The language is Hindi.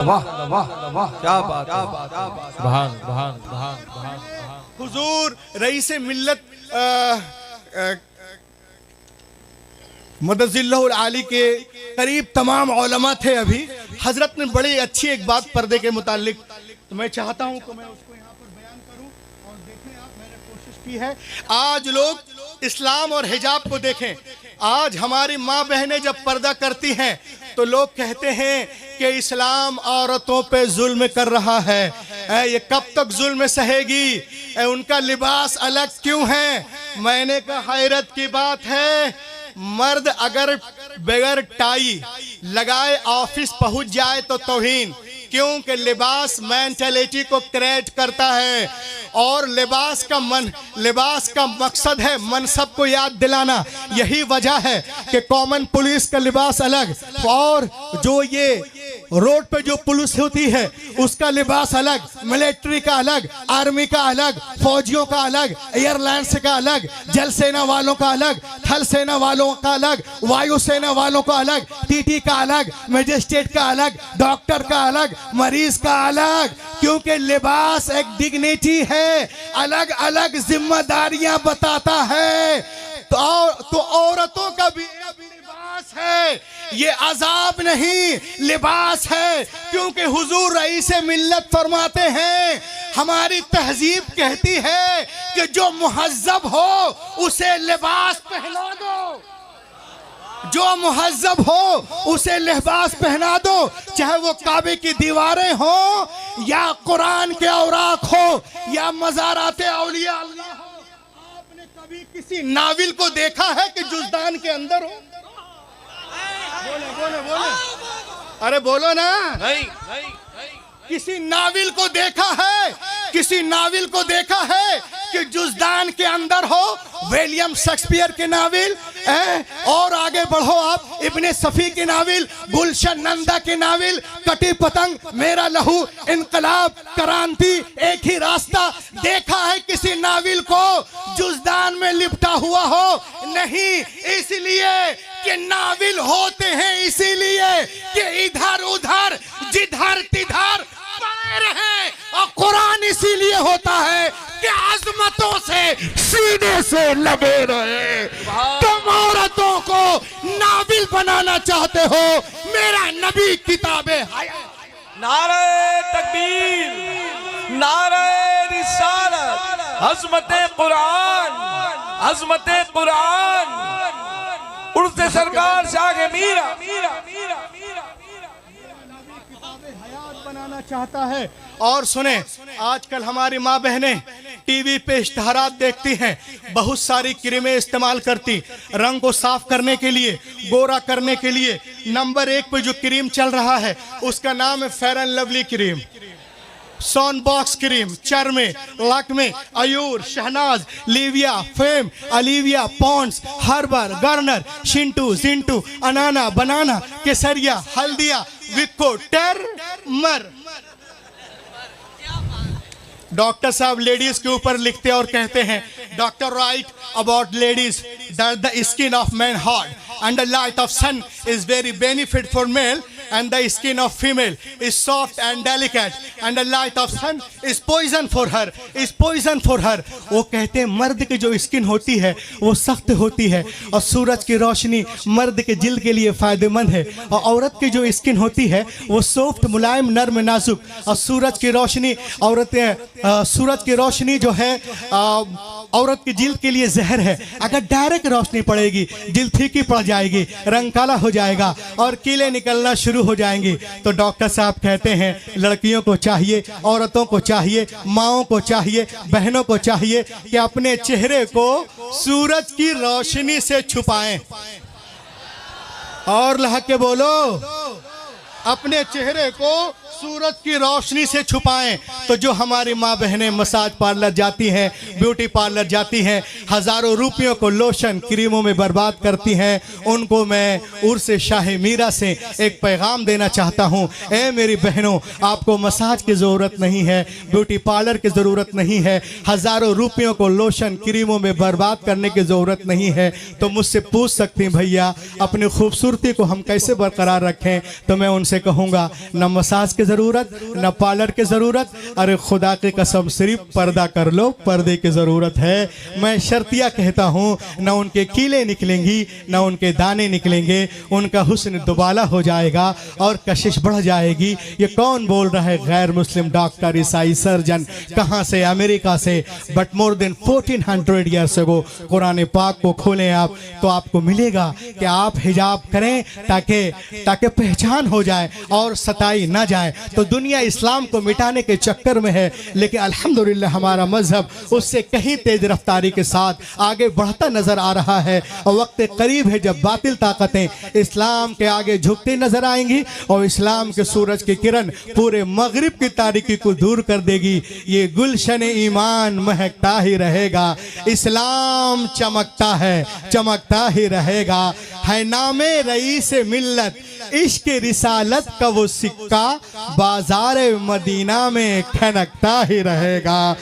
वाह वाह वाह, क्या बात, सुभान सुभान सुभान सुभान। हुजूर रईस मिल्लत मदजिल्लहुल आली के करीब तमाम उलमा थे। अभी हजरत ने बड़ी अच्छी एक बात पर्दे के मुतालिक, तो मैं चाहता हूं कि मैं उसको यहाँ पर बयान करूं। और देखें आप, मैंने कोशिश की है आज लोग इस्लाम और हिजाब को देखें। आज हमारी माँ बहनें जब पर्दा करती हैं तो लोग कहते हैं कि इस्लाम औरतों पे जुल्म कर रहा है, ये कब तक जुल्म सहेगी, उनका लिबास अलग क्यों है। मैंने कहा हैरत की बात है, मर्द अगर बगैर टाई लगाए ऑफिस पहुंच जाए तो तौहीन, क्योंकि लिबास मेंटालिटी को क्रिएट करता है और लिबास का मकसद है मनसब को याद दिलाना। यही वजह है कि कॉमन पुलिस का लिबास अलग और जो ये रोड पे जो पुलिस होती है उसका लिबास अलग, मिलिट्री का अलग, आर्मी का अलग, फौजियों का अलग, एयरलाइंस का अलग, जल सेना वालों का अलग, थल सेना वालों का अलग, वायु सेना वालों का अलग, टीटी का अलग, मजिस्ट्रेट का अलग, डॉक्टर का अलग, मरीज का अलग, क्योंकि लिबास एक डिग्निटी है, अलग अलग जिम्मेदारियां बताता है। तो औरतों का भी लिबास है, ये अजाब नहीं लिबास है, क्योंकि हुजूर रईस मिल्लत फरमाते हैं, हमारी तहजीब कहती है कि जो मुहज्जब हो उसे लिबास पहना दो, जो मुहज्जब हो उसे लिबास पहना दो, चाहे वो काबे की दीवारें हो या कुरान के औराक हो या मज़ारात औलिया अल्लाह हो। आपने कभी किसी नाविल को देखा है कि जुज़दान के अंदर हो? बोले अरे बोलो ना। नहीं। किसी नाविल को देखा है, किसी नाविल को देखा है कि जुज़दान के अंदर हो? विलियम शेक्सपियर के नाविल और आगे बढ़ो आप, इब्ने सफी के नाविल, गुलशन नंदा के नाविल, कटी पतंग, मेरा लहू, इनकलाब, क्रांति, एक ही रास्ता, देखा है किसी नाविल को जुज़दान में लिपटा हुआ हो? नहीं, इसलिए कि नाविल होते हैं इसीलिए कि इधर उधर जिधर तिधर पड़े रहे, और कुरान इसीलिए होता है कि अजमतों से सीने से लगे रहे। तुम औरतों को नाविल बनाना चाहते हो, मेरा नबी किताबे नारे तकबीर, नारे रिसालत, अज़मते कुरान, अज़मते कुरान, उर्से सरकार शाह मीरा बनाना चाहता है। और सुने, आजकल हमारी माँ बहनें टीवी पे इश्तहारात देखती हैं, बहुत सारी क्रीमें इस्तेमाल करती, रंग को साफ करने के लिए, गोरा करने के लिए। नंबर 1 पे जो क्रीम चल रहा है उसका नाम है फेयर एंड लवली क्रीम, सॉन बॉक्स क्रीम, चरमे, लक्मे, अयूर, शहनाज, लिविया, फेम, अलिविया, पॉन्ड्स, हर्बर, गर्नर, शिंटू, जिंटू, अनाना, बनाना, केसरिया, हल्दिया, विको, टर्मर। डॉक्टर साहब लेडीज के ऊपर लिखते और कहते हैं, doctor right about ladies that the skin of man hard and the light of sun is very benefit for male and the skin of female is soft and delicate and the light of sun is poison for her, is poison for her। वो कहते हैं मर्द की जो स्किन होती है वो सख्त होती है और सूरज की रोशनी मर्द के जिल्द के लिए फ़ायदेमंद है, और औरत की जो स्किन होती है वो सॉफ्ट, मुलायम, नर्म, नाजुक। और सूरज की रोशनी सूरज की रोशनी जो है औरत की जिल्द के लिए जहर है, अगर डायरेक्ट रोशनी पड़ेगी जिल्द फीकी पड़ जाएगी, रंग काला हो जाएगा और कीले निकलना शुरू हो जाएंगी। तो डॉक्टर साहब कहते हैं लड़कियों को चाहिए, औरतों को चाहिए, माओं को चाहिए, बहनों को चाहिए कि अपने चेहरे को सूरज की रोशनी से छुपाएं। और लह के बोलो, अपने चेहरे को सूरज की रोशनी से छुपाएं। तो जो हमारी माँ बहनें मसाज पार्लर जाती हैं, ब्यूटी पार्लर जाती हैं, हज़ारों रुपयों को लोशन क्रीमों में बर्बाद करती हैं, उनको मैं उर्स शाह मीरा से एक पैगाम देना चाहता हूँ। ए मेरी बहनों, आपको मसाज की ज़रूरत नहीं है, ब्यूटी पार्लर की ज़रूरत नहीं है, हज़ारों रुपयों को लोशन क्रीमों में बर्बाद करने की ज़रूरत नहीं है। तो मुझसे पूछ सकती हैं भैया अपनी खूबसूरती को हम कैसे बरकरार रखें, तो मैं उनसे कहूँगा न मसाज की ज़रूरत, न पार्लर की ज़रूरत। अरे खुदा की कसम सिर्फ पर्दा कर लो, पर्दे की ज़रूरत है। मैं शर्तिया कहता हूँ, न उनके कीले निकलेंगी न उनके दाने निकलेंगे, उनका हुस्न दुबाला हो जाएगा और कशिश बढ़ जाएगी। ये कौन बोल रहा है? गैर मुस्लिम डॉक्टर, ईसाई सर्जन, कहाँ से? अमेरिका से। But more than 1400 years ago Quran पाक को खोलें आप तो आपको मिलेगा कि आप हिजाब करें ताकि पहचान हो जाए और सताई ना जाए। तो दुनिया इस्लाम को मिटाने के चक्कर में है, लेकिन अल्हम्दुलिल्लाह हमारा मजहब उससे कहीं तेज रफ्तारी के साथ आगे बढ़ता नजर आ रहा है। और वक्त करीब है जब बातिल ताकतें इस्लाम के आगे झुकती नजर आएंगी और इस्लाम के सूरज की किरण पूरे मगरिब की तारीकी को दूर कर देगी। ये गुलशन ईमान महकता ही रहेगा, इस्लाम चमकता है, चमकता ही रहेगा। है नामे रईस मिल्लत, इश्क रिसालत का वो सिक्का बाजार मदीना में खनकता ही रहेगा।